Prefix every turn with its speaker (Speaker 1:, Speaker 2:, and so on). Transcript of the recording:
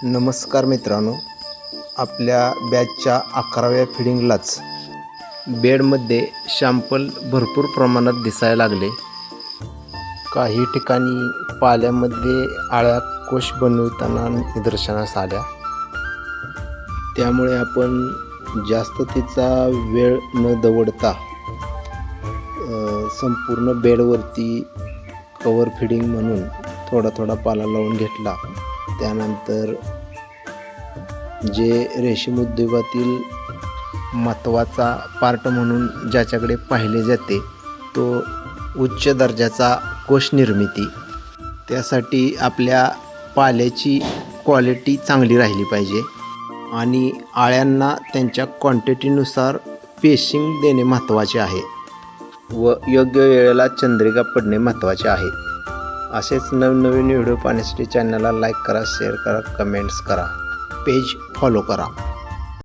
Speaker 1: नमस्कार मित्रांनो, आपल्या बॅचच्या 11व्या फिडिंगलाच बेडमध्ये शॅम्पल भरपूर प्रमाणात दिसायला लागले. काही ठिकाणी पाल्यामध्ये आळ्या कोश बनवताना निदर्शनास आल्या. त्यामुळे आपण जास्त तिचा वेळ न दवडता संपूर्ण बेडवरती कवर फिडिंग म्हणून थोडा थोडा पाला लावून घेतला. त्यानंतर जे रेशीम उद्योगातील महत्त्वाचा पार्ट म्हणून ज्याच्याकडे पाहिले जाते तो उच्च दर्जाचा कोश निर्मिती. त्यासाठी आपल्या पाल्याची क्वालिटी चांगली राहिली पाहिजे आणि आळ्यांना त्यांच्या क्वांटिटीनुसार पेशिंग देणे महत्त्वाचे आहे व योग्य वेळेला चंद्रिका पडणे महत्त्वाचे आहे. असेच नवनवीन व्हिडिओ पाहण्यासाठी चॅनलला लाईक करा, शेअर करा, कमेंट्स करा, पेज फॉलो करा.